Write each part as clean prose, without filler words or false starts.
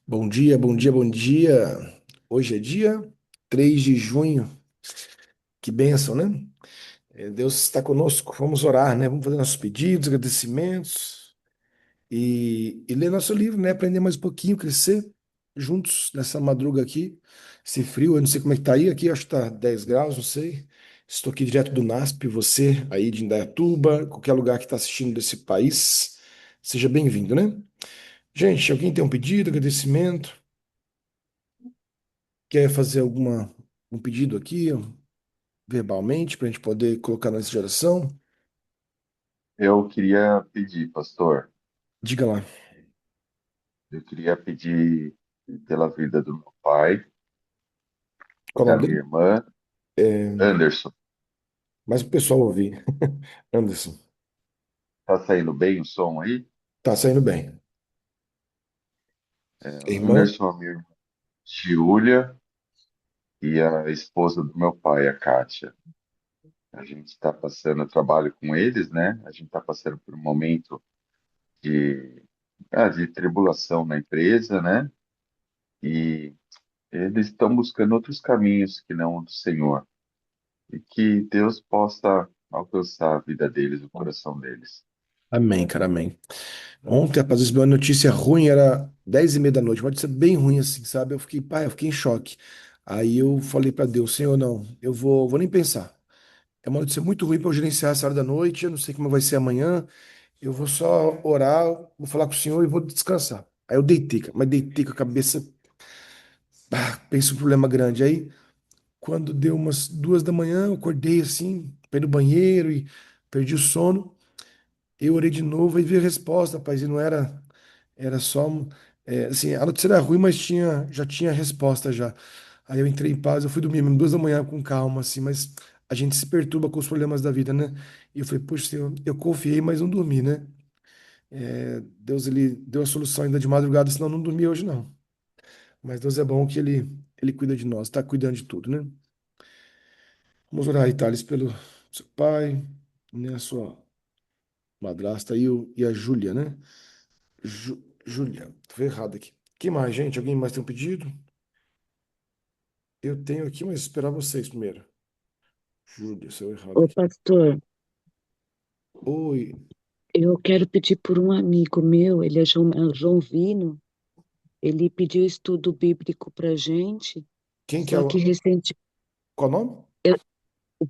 Bom dia, bom dia, bom dia. Hoje é dia 3 de junho. Que bênção, né? Deus está conosco. Vamos orar, né? Vamos fazer nossos pedidos, agradecimentos e ler nosso livro, né? Aprender mais um pouquinho, crescer juntos nessa madruga aqui. Esse frio, eu não sei como é que tá aí. Aqui acho que tá 10 graus, não sei. Estou aqui direto do NASP. Você aí de Indaiatuba, qualquer lugar que está assistindo desse país, seja bem-vindo, né? Gente, alguém tem um pedido, agradecimento? Quer fazer um pedido aqui, verbalmente, para a gente poder colocar na lista de oração? Eu queria pedir, pastor, Diga lá. eu queria pedir pela vida do meu pai, Qual o da nome minha dele? irmã, É, Anderson. mas o pessoal ouvir. Anderson. Tá saindo bem o som aí? Tá saindo bem. Irmã? Anderson, a minha irmã Giulia e a esposa do meu pai, a Kátia. A gente está passando, eu trabalho com eles, né? A gente está passando por um momento de, de tribulação na empresa, né? E eles estão buscando outros caminhos que não o do Senhor. E que Deus possa alcançar a vida deles, o coração deles. Amém, cara, amém. Ontem, rapaz, recebi uma notícia ruim, era 10:30 da noite, pode ser bem ruim assim, sabe? Eu fiquei, pai, eu fiquei em choque. Aí eu falei para Deus, Senhor, não, eu vou nem pensar. É uma notícia muito ruim para eu gerenciar essa hora da noite, eu não sei como vai ser amanhã. Eu vou só orar, vou falar com o Senhor e vou descansar. Aí eu deitei, cara, mas deitei com a cabeça, penso um problema grande. Aí, quando deu umas 2 da manhã, eu acordei assim, fui no banheiro e perdi o sono. Eu orei de novo e vi a resposta, rapaz, e não era só, assim, a notícia era ruim, mas já tinha a resposta já. Aí eu entrei em paz, eu fui dormir mesmo 2 da manhã com calma, assim, mas a gente se perturba com os problemas da vida, né? E eu falei, poxa, Senhor, eu confiei, mas não dormi, né? Deus, ele deu a solução ainda de madrugada, senão eu não dormi hoje, não. Mas Deus é bom que ele cuida de nós, está cuidando de tudo, né? Vamos orar aí, Thales, pelo seu pai, né, a sua madrasta e a Júlia, né? Júlia, tô errado aqui. Que mais, gente? Alguém mais tem um pedido? Eu tenho aqui, mas esperar vocês primeiro. Júlia, seu errado Ô, aqui. pastor, Oi, eu quero pedir por um amigo meu, ele é João Vino, ele pediu estudo bíblico pra gente, quem que é só que o... recente, Qual o nome? é,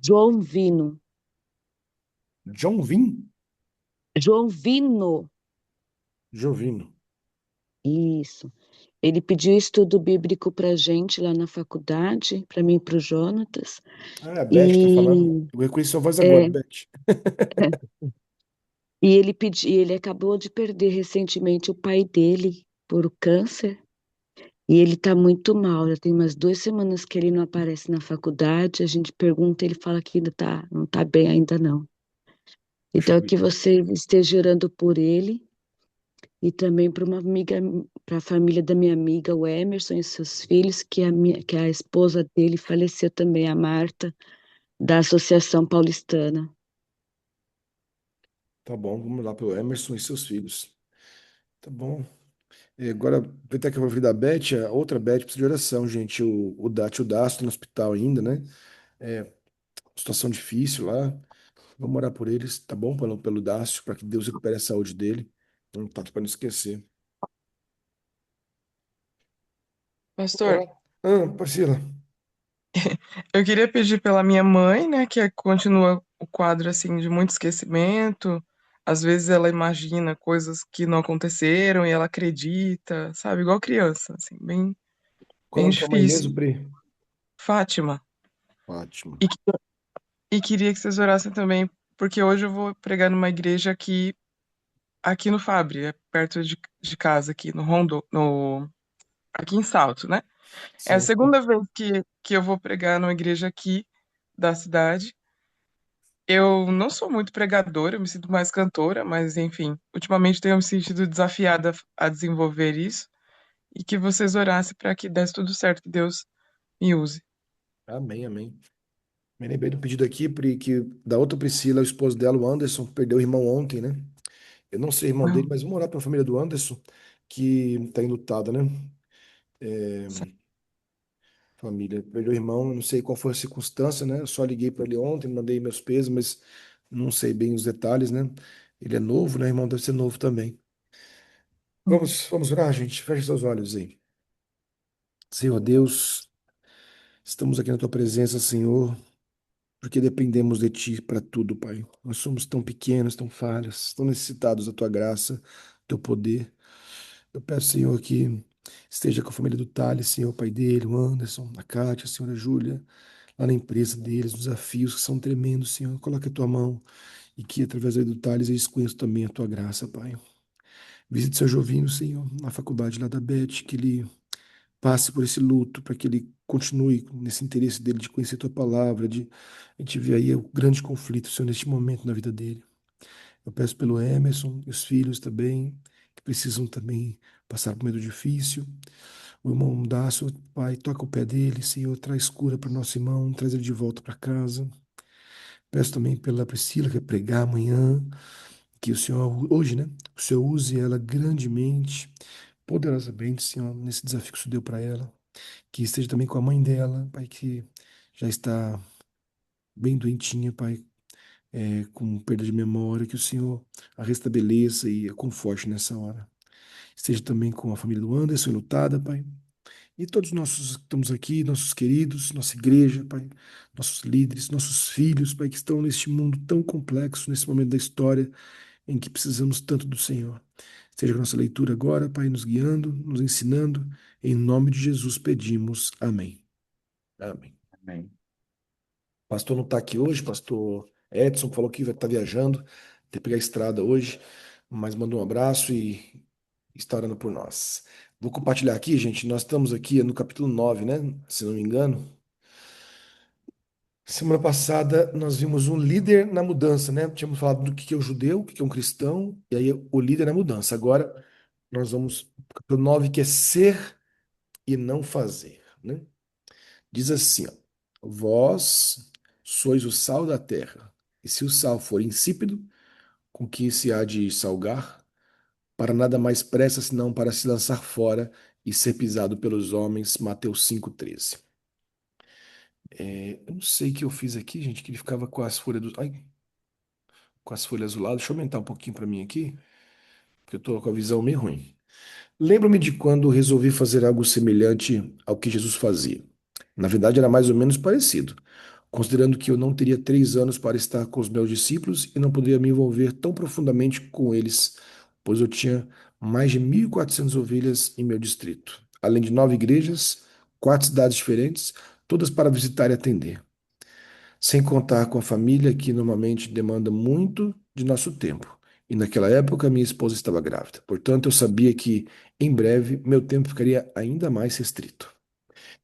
João Vino, John Vin? João Vino, Jovino. isso. Ele pediu estudo bíblico pra gente lá na faculdade, pra mim e pro Jonatas, Ah, é a Beth tá falando. e, Eu reconheci sua voz agora, é, Beth. ele acabou de perder recentemente o pai dele por câncer. E ele tá muito mal, já tem umas 2 semanas que ele não aparece na faculdade. A gente pergunta, ele fala que ainda não tá bem ainda não. Puxa Então, que vida. você esteja orando por ele e também para uma amiga, para a família da minha amiga, o Emerson e seus filhos, que a esposa dele faleceu também, a Marta, da Associação Paulistana. Tá bom, vamos lá pelo Emerson e seus filhos. Tá bom. E agora, aproveitar que eu vou ouvir da Beth, a outra Beth precisa de oração, gente. O Daço tá no hospital ainda, né? É, situação difícil lá. Vamos orar por eles, tá bom? Pelo Dácio, para que Deus recupere a saúde dele. Não tá para não esquecer. Pastor, Olá. Ah, Priscila. eu queria pedir pela minha mãe, né, que continua o quadro assim de muito esquecimento. Às vezes ela imagina coisas que não aconteceram e ela acredita, sabe, igual criança, assim, bem, Qual o bem nome da tua mãe difícil. mesmo, Pri? Fátima. Fátima. E, que- e queria que vocês orassem também, porque hoje eu vou pregar numa igreja aqui no Fabre, é perto de casa aqui no Rondo, no aqui em Salto, né? É a Sim. segunda vez que eu vou pregar numa igreja aqui da cidade. Eu não sou muito pregadora, eu me sinto mais cantora, mas enfim, ultimamente tenho me sentido desafiada a desenvolver isso e que vocês orassem para que desse tudo certo, que Deus me use. Amém, amém. Me lembrei do pedido aqui, Pri, que da outra Priscila, o esposo dela, o Anderson, perdeu o irmão ontem, né? Eu não sei o irmão Ah, dele, mas vamos orar pela família do Anderson, que tá enlutada, né? Família, perdeu o irmão, não sei qual foi a circunstância, né? Eu só liguei para ele ontem, mandei meus pesos, mas não sei bem os detalhes, né? Ele é novo, né? O irmão deve ser novo também. Vamos orar, gente. Feche seus olhos aí. Senhor Deus, estamos aqui na tua presença, Senhor, porque dependemos de ti para tudo, Pai. Nós somos tão pequenos, tão falhos, tão necessitados da tua graça, do teu poder. Eu peço, Senhor, que esteja com a família do Thales, Senhor, o pai dele, o Anderson, a Kátia, a senhora Júlia, lá na empresa deles, os desafios que são tremendos, Senhor. Coloque a tua mão e que através aí do Thales eles conheçam também a tua graça, Pai. Visite seu Jovinho, Senhor, na faculdade lá da Beth, que ele passe por esse luto, para que ele continue nesse interesse dele de conhecer a tua palavra, de a gente ver aí o grande conflito, Senhor, neste momento na vida dele. Eu peço pelo Emerson e os filhos também, que precisam também passar por um momento difícil. O irmão Dácio, Pai, toca o pé dele, Senhor, traz cura para o nosso irmão, traz ele de volta para casa. Peço também pela Priscila, que vai pregar amanhã, que o Senhor, hoje, né? O Senhor use ela grandemente, poderosamente, Senhor, nesse desafio que o Senhor deu para ela. Que esteja também com a mãe dela, Pai, que já está bem doentinha, Pai, com perda de memória, que o Senhor a restabeleça e a conforte nessa hora. Esteja também com a família do Anderson, lutada, Pai. E todos nossos que estamos aqui, nossos queridos, nossa igreja, Pai, nossos líderes, nossos filhos, Pai, que estão neste mundo tão complexo, nesse momento da história em que precisamos tanto do Senhor. Esteja com a nossa leitura agora, Pai, nos guiando, nos ensinando. Em nome de Jesus pedimos. Amém. Amém. Amém. Pastor não está aqui hoje, pastor Edson falou que vai estar viajando, tem que pegar a estrada hoje, mas mandou um abraço e está orando por nós. Vou compartilhar aqui, gente. Nós estamos aqui no capítulo 9, né? Se não me engano. Semana passada nós vimos um líder na mudança, né? Tínhamos falado do que é o judeu, o que é um cristão, e aí o líder na mudança. Agora nós vamos para o capítulo 9, que é ser e não fazer, né? Diz assim, ó, vós sois o sal da terra, e se o sal for insípido, com que se há de salgar? Para nada mais presta senão para se lançar fora e ser pisado pelos homens. Mateus 5,13. Eu não sei o que eu fiz aqui, gente, que ele ficava com as folhas com as folhas azuladas. Deixa eu aumentar um pouquinho para mim aqui, porque eu tô com a visão meio ruim. Lembro-me de quando resolvi fazer algo semelhante ao que Jesus fazia. Na verdade, era mais ou menos parecido, considerando que eu não teria 3 anos para estar com os meus discípulos e não poderia me envolver tão profundamente com eles, pois eu tinha mais de 1.400 ovelhas em meu distrito, além de 9 igrejas, 4 cidades diferentes, todas para visitar e atender. Sem contar com a família que normalmente demanda muito de nosso tempo. E naquela época minha esposa estava grávida. Portanto, eu sabia que em breve meu tempo ficaria ainda mais restrito.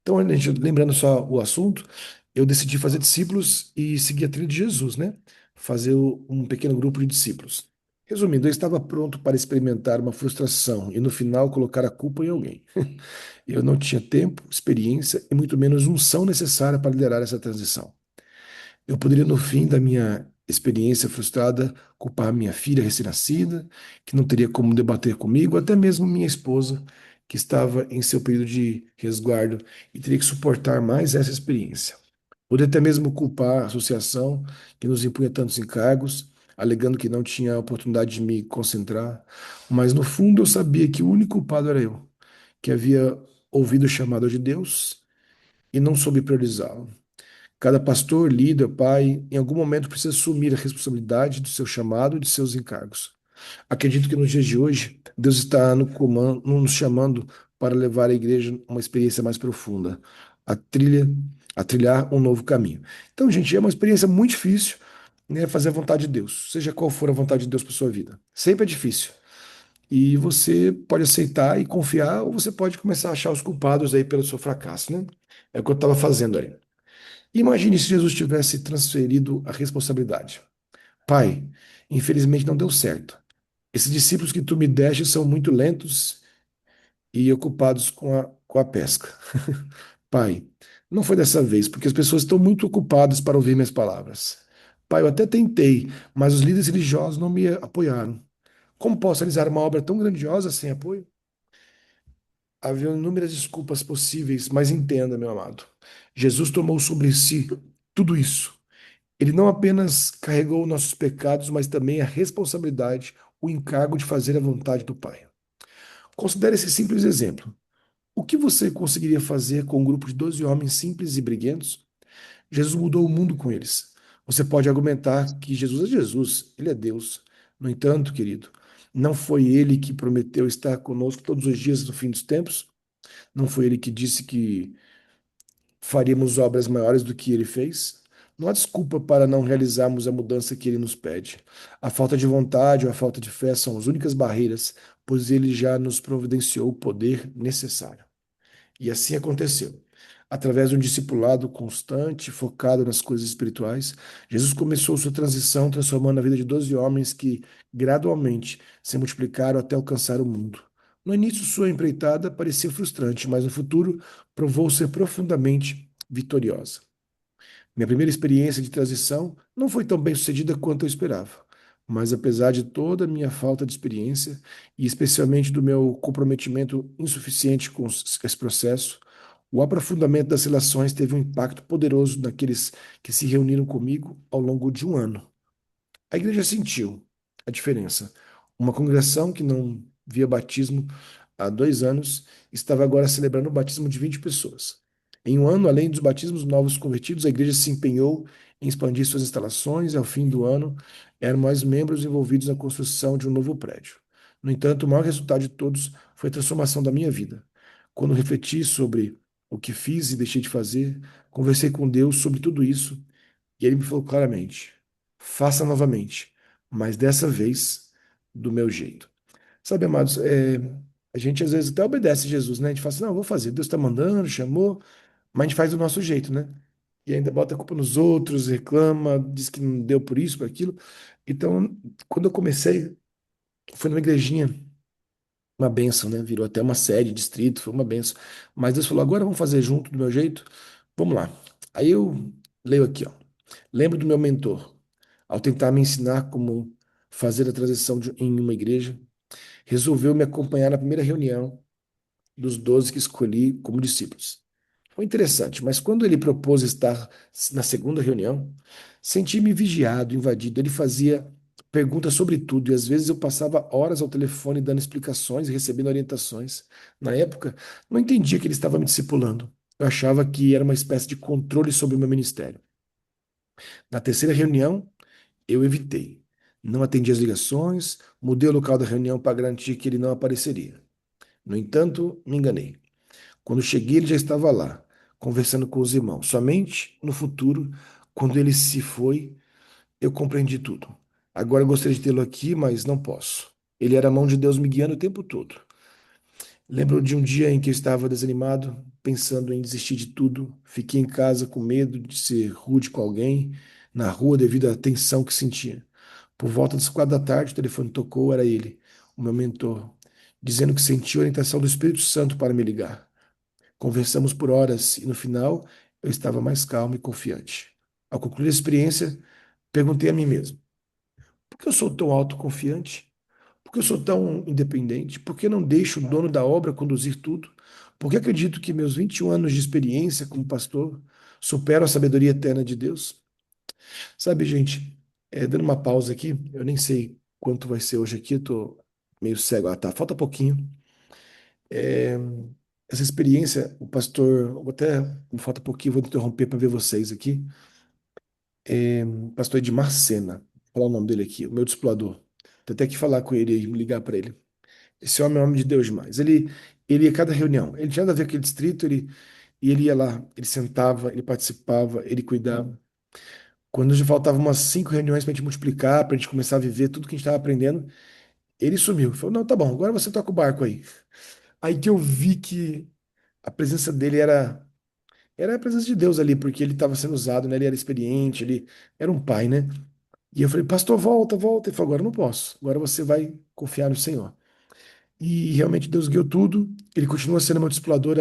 Então, lembrando só o assunto, eu decidi fazer discípulos e seguir a trilha de Jesus, né? Fazer um pequeno grupo de discípulos. Resumindo, eu estava pronto para experimentar uma frustração e no final colocar a culpa em alguém. Eu não tinha tempo, experiência e muito menos unção necessária para liderar essa transição. Eu poderia, no fim da minha experiência frustrada, culpar minha filha recém-nascida, que não teria como debater comigo, até mesmo minha esposa, que estava em seu período de resguardo e teria que suportar mais essa experiência. Poderia até mesmo culpar a associação que nos impunha tantos encargos, alegando que não tinha a oportunidade de me concentrar, mas no fundo eu sabia que o único culpado era eu, que havia ouvido o chamado de Deus e não soube priorizá-lo. Cada pastor, líder, pai, em algum momento precisa assumir a responsabilidade do seu chamado e de seus encargos. Acredito que nos dias de hoje, Deus está no comando, nos chamando para levar a igreja a uma experiência mais profunda, a trilha, a trilhar um novo caminho. Então, gente, é uma experiência muito difícil, né, fazer a vontade de Deus, seja qual for a vontade de Deus para sua vida. Sempre é difícil. E você pode aceitar e confiar, ou você pode começar a achar os culpados aí pelo seu fracasso, né? É o que eu estava fazendo aí. Imagine se Jesus tivesse transferido a responsabilidade. Pai, infelizmente não deu certo. Esses discípulos que tu me deste são muito lentos e ocupados com a pesca. Pai, não foi dessa vez, porque as pessoas estão muito ocupadas para ouvir minhas palavras. Pai, eu até tentei, mas os líderes religiosos não me apoiaram. Como posso realizar uma obra tão grandiosa sem apoio? Havia inúmeras desculpas possíveis, mas entenda, meu amado. Jesus tomou sobre si tudo isso. Ele não apenas carregou nossos pecados, mas também a responsabilidade, o encargo de fazer a vontade do Pai. Considere esse simples exemplo. O que você conseguiria fazer com um grupo de 12 homens simples e briguentos? Jesus mudou o mundo com eles. Você pode argumentar que Jesus é Jesus, ele é Deus. No entanto, querido, não foi ele que prometeu estar conosco todos os dias do fim dos tempos? Não foi ele que disse que faríamos obras maiores do que ele fez? Não há desculpa para não realizarmos a mudança que ele nos pede. A falta de vontade ou a falta de fé são as únicas barreiras, pois ele já nos providenciou o poder necessário. E assim aconteceu. Através de um discipulado constante, focado nas coisas espirituais, Jesus começou sua transição, transformando a vida de 12 homens que, gradualmente, se multiplicaram até alcançar o mundo. No início, sua empreitada parecia frustrante, mas no futuro provou ser profundamente vitoriosa. Minha primeira experiência de transição não foi tão bem sucedida quanto eu esperava. Mas apesar de toda a minha falta de experiência, e especialmente do meu comprometimento insuficiente com esse processo, o aprofundamento das relações teve um impacto poderoso naqueles que se reuniram comigo ao longo de um ano. A igreja sentiu a diferença. Uma congregação que não via batismo há 2 anos estava agora celebrando o batismo de 20 pessoas. Em um ano, além dos batismos novos convertidos, a igreja se empenhou em expandir suas instalações e, ao fim do ano, eram mais membros envolvidos na construção de um novo prédio. No entanto, o maior resultado de todos foi a transformação da minha vida. Quando refleti sobre o que fiz e deixei de fazer, conversei com Deus sobre tudo isso e ele me falou claramente: faça novamente, mas dessa vez do meu jeito. Sabe, amados, a gente às vezes até obedece Jesus, né? A gente fala assim: não, eu vou fazer. Deus está mandando, chamou, mas a gente faz do nosso jeito, né? E ainda bota a culpa nos outros, reclama, diz que não deu por isso, por aquilo. Então, quando eu comecei, foi numa igrejinha, uma benção, né? Virou até uma série, distrito, foi uma benção. Mas Deus falou: agora vamos fazer junto do meu jeito? Vamos lá. Aí eu leio aqui, ó. Lembro do meu mentor, ao tentar me ensinar como fazer a transição em uma igreja, resolveu me acompanhar na primeira reunião dos 12 que escolhi como discípulos. Foi interessante, mas quando ele propôs estar na segunda reunião, senti-me vigiado, invadido. Ele fazia perguntas sobre tudo e às vezes eu passava horas ao telefone dando explicações e recebendo orientações. Na época, não entendia que ele estava me discipulando. Eu achava que era uma espécie de controle sobre o meu ministério. Na terceira reunião, eu evitei. Não atendi as ligações, mudei o local da reunião para garantir que ele não apareceria. No entanto, me enganei. Quando cheguei, ele já estava lá, conversando com os irmãos. Somente no futuro, quando ele se foi, eu compreendi tudo. Agora eu gostaria de tê-lo aqui, mas não posso. Ele era a mão de Deus me guiando o tempo todo. Lembro de um dia em que eu estava desanimado, pensando em desistir de tudo. Fiquei em casa com medo de ser rude com alguém na rua devido à tensão que sentia. Por volta das 4 da tarde, o telefone tocou, era ele, o meu mentor, dizendo que sentiu a orientação do Espírito Santo para me ligar. Conversamos por horas e no final eu estava mais calmo e confiante. Ao concluir a experiência, perguntei a mim mesmo: por que eu sou tão autoconfiante? Por que eu sou tão independente? Por que não deixo o dono da obra conduzir tudo? Por que acredito que meus 21 anos de experiência como pastor superam a sabedoria eterna de Deus? Sabe, gente, dando uma pausa aqui, eu nem sei quanto vai ser hoje aqui, eu tô meio cego. Ah, tá, falta pouquinho. É, essa experiência, o pastor, vou até, me falta pouquinho, vou interromper para ver vocês aqui. Pastor Edmar Sena, vou falar o nome dele aqui, o meu discipulador. Tem até que falar com ele e ligar para ele. Esse homem é um homem de Deus demais. Ele ia a cada reunião, ele tinha nada a ver com aquele distrito, e ele ia lá, ele sentava, ele participava, ele cuidava. Quando já faltava umas 5 reuniões para a gente multiplicar, para a gente começar a viver tudo que a gente estava aprendendo, ele sumiu. Falou: não, tá bom, agora você toca o barco aí. Aí que eu vi que a presença dele era a presença de Deus ali, porque ele estava sendo usado, né? Ele era experiente, ele era um pai, né? E eu falei: pastor, volta, volta. Ele falou: agora eu não posso, agora você vai confiar no Senhor. E realmente Deus guiou tudo. Ele continua sendo meu discipulador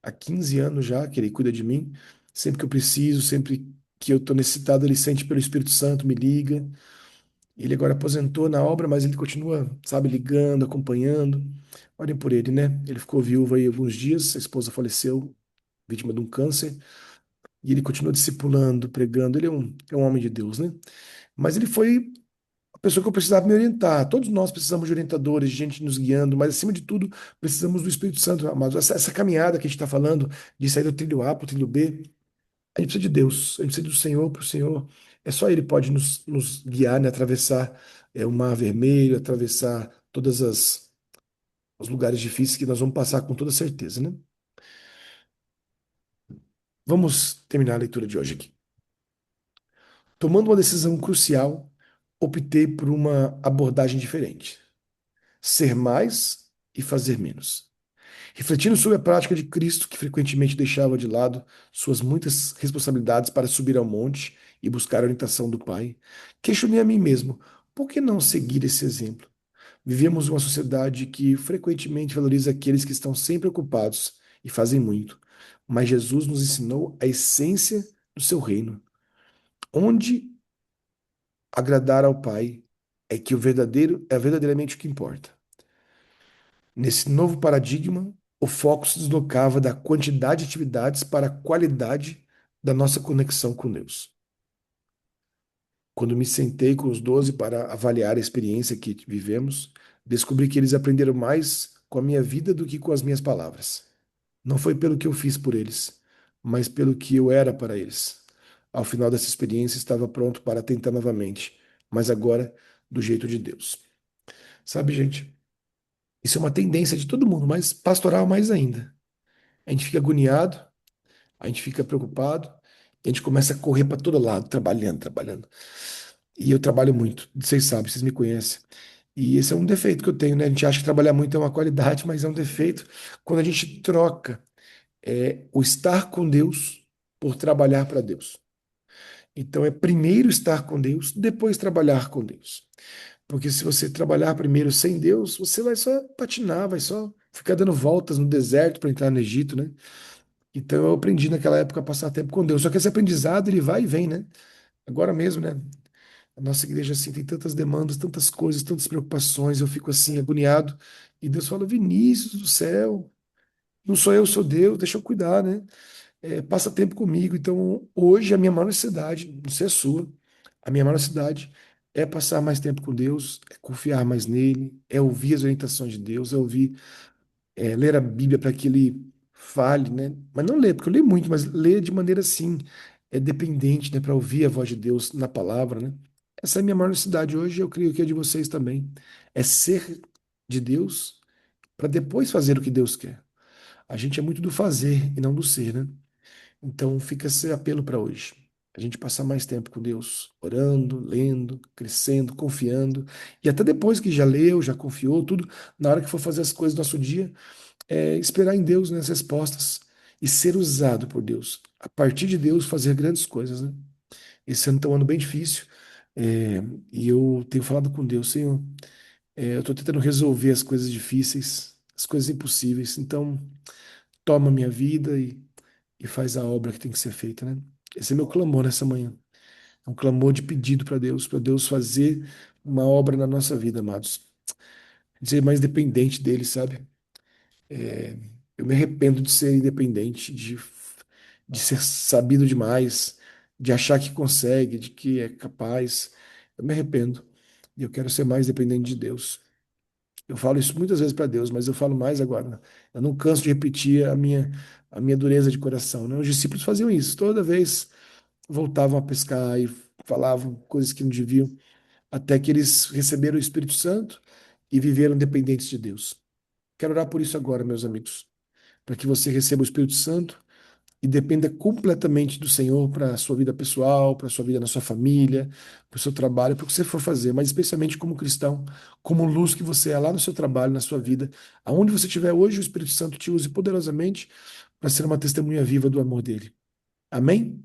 há 15 anos já, que ele cuida de mim. Sempre que eu preciso, sempre que eu estou necessitado, ele sente pelo Espírito Santo, me liga. Ele agora aposentou na obra, mas ele continua, sabe, ligando, acompanhando. Orem por ele, né? Ele ficou viúvo aí alguns dias, a esposa faleceu, vítima de um câncer, e ele continua discipulando, pregando. Ele é um homem de Deus, né? Mas ele foi a pessoa que eu precisava me orientar. Todos nós precisamos de orientadores, de gente nos guiando, mas acima de tudo, precisamos do Espírito Santo, amados. Essa caminhada que a gente está falando, de sair do trilho A para o trilho B, a gente precisa de Deus, a gente precisa do Senhor para o Senhor. É só Ele pode nos guiar, né? Atravessar o Mar Vermelho, atravessar todas os lugares difíceis que nós vamos passar com toda certeza, né? Vamos terminar a leitura de hoje aqui. Tomando uma decisão crucial, optei por uma abordagem diferente. Ser mais e fazer menos. Refletindo sobre a prática de Cristo, que frequentemente deixava de lado suas muitas responsabilidades para subir ao monte e buscar a orientação do Pai, questionei a mim mesmo: por que não seguir esse exemplo? Vivemos uma sociedade que frequentemente valoriza aqueles que estão sempre ocupados e fazem muito, mas Jesus nos ensinou a essência do seu reino, onde agradar ao Pai é verdadeiramente o que importa. Nesse novo paradigma, o foco se deslocava da quantidade de atividades para a qualidade da nossa conexão com Deus. Quando me sentei com os 12 para avaliar a experiência que vivemos, descobri que eles aprenderam mais com a minha vida do que com as minhas palavras. Não foi pelo que eu fiz por eles, mas pelo que eu era para eles. Ao final dessa experiência, estava pronto para tentar novamente, mas agora do jeito de Deus. Sabe, gente, isso é uma tendência de todo mundo, mas pastoral mais ainda. A gente fica agoniado, a gente fica preocupado, e a gente começa a correr para todo lado, trabalhando, trabalhando. E eu trabalho muito, vocês sabem, vocês me conhecem. E esse é um defeito que eu tenho, né? A gente acha que trabalhar muito é uma qualidade, mas é um defeito quando a gente troca o estar com Deus por trabalhar para Deus. Então é primeiro estar com Deus, depois trabalhar com Deus. Porque se você trabalhar primeiro sem Deus, você vai só patinar, vai só ficar dando voltas no deserto para entrar no Egito, né? Então eu aprendi naquela época a passar tempo com Deus. Só que esse aprendizado ele vai e vem, né? Agora mesmo, né? A nossa igreja assim tem tantas demandas, tantas coisas, tantas preocupações. Eu fico assim agoniado e Deus fala: Vinícius do céu, não sou eu, sou Deus. Deixa eu cuidar, né? Passa tempo comigo. Então hoje a minha maior necessidade, não sei a sua, a minha maior necessidade é passar mais tempo com Deus, é confiar mais nele, é ouvir as orientações de Deus, é ouvir ler a Bíblia para que ele fale, né? Mas não ler, porque eu leio muito, mas ler de maneira assim, dependente, né? Para ouvir a voz de Deus na palavra, né? Essa é a minha maior necessidade hoje, eu creio que é de vocês também. É ser de Deus para depois fazer o que Deus quer. A gente é muito do fazer e não do ser, né? Então fica esse apelo para hoje. A gente passar mais tempo com Deus, orando, lendo, crescendo, confiando. E até depois que já leu, já confiou, tudo, na hora que for fazer as coisas do nosso dia, esperar em Deus nas respostas e ser usado por Deus. A partir de Deus, fazer grandes coisas, né? Esse ano está um ano bem difícil, é, e eu tenho falado com Deus, Senhor, eu estou tentando resolver as coisas difíceis, as coisas impossíveis. Então, toma minha vida e faz a obra que tem que ser feita, né? Esse é meu clamor nessa manhã. É um clamor de pedido para Deus fazer uma obra na nossa vida, amados. Ser mais dependente dele, sabe? É, eu me arrependo de ser independente, de ser sabido demais, de achar que consegue, de que é capaz. Eu me arrependo. E eu quero ser mais dependente de Deus. Eu falo isso muitas vezes para Deus, mas eu falo mais agora. Eu não canso de repetir a minha dureza de coração, né? Os discípulos faziam isso. Toda vez voltavam a pescar e falavam coisas que não deviam, até que eles receberam o Espírito Santo e viveram dependentes de Deus. Quero orar por isso agora, meus amigos, para que você receba o Espírito Santo e dependa completamente do Senhor para a sua vida pessoal, para a sua vida na sua família, para o seu trabalho, para o que você for fazer, mas especialmente como cristão, como luz que você é lá no seu trabalho, na sua vida, aonde você estiver hoje, o Espírito Santo te use poderosamente para ser uma testemunha viva do amor dele. Amém?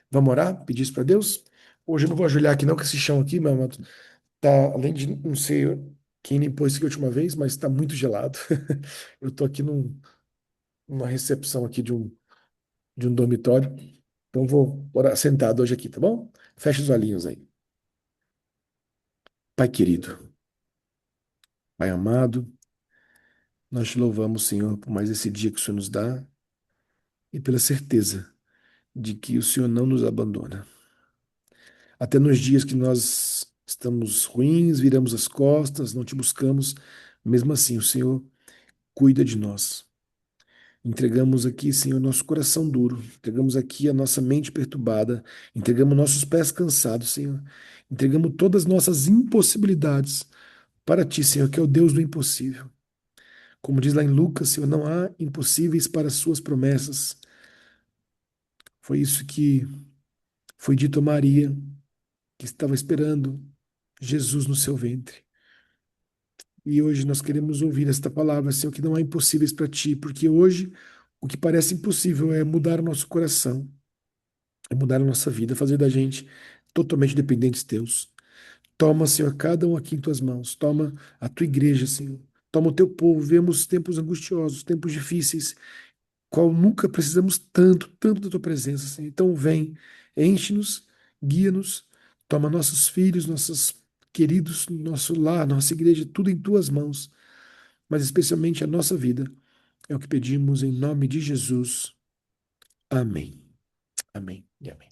Vamos orar? Pedir isso para Deus? Hoje eu não vou ajoelhar aqui não, que esse chão aqui, meu amado, tá, além de não sei quem limpou isso aqui a última vez, mas está muito gelado. Eu estou aqui numa recepção aqui de um dormitório. Então vou orar sentado hoje aqui, tá bom? Fecha os olhinhos aí. Pai querido, Pai amado, Nós te louvamos, Senhor, por mais esse dia que o Senhor nos dá e pela certeza de que o Senhor não nos abandona. Até nos dias que nós estamos ruins, viramos as costas, não te buscamos, mesmo assim o Senhor cuida de nós. Entregamos aqui, Senhor, nosso coração duro, entregamos aqui a nossa mente perturbada, entregamos nossos pés cansados, Senhor. Entregamos todas as nossas impossibilidades para ti, Senhor, que é o Deus do impossível. Como diz lá em Lucas, Senhor, não há impossíveis para as suas promessas. Foi isso que foi dito a Maria, que estava esperando Jesus no seu ventre. E hoje nós queremos ouvir esta palavra, Senhor, que não há impossíveis para ti, porque hoje o que parece impossível é mudar o nosso coração, é mudar a nossa vida, fazer da gente totalmente dependentes teus. Toma, Senhor, cada um aqui em tuas mãos. Toma a tua igreja, Senhor. Toma o teu povo. Vemos tempos angustiosos, tempos difíceis, qual nunca precisamos tanto, tanto da tua presença, Senhor. Então vem, enche-nos, guia-nos, toma nossos filhos, nossos queridos, nosso lar, nossa igreja, tudo em tuas mãos, mas especialmente a nossa vida. É o que pedimos em nome de Jesus. Amém. Amém e amém.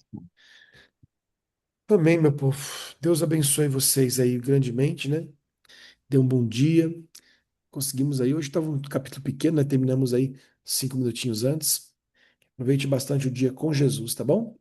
Amém, meu povo. Deus abençoe vocês aí grandemente, né? Dê um bom dia. Conseguimos aí. Hoje estava um capítulo pequeno, né? Terminamos aí 5 minutinhos antes. Aproveite bastante o dia com Jesus, tá bom?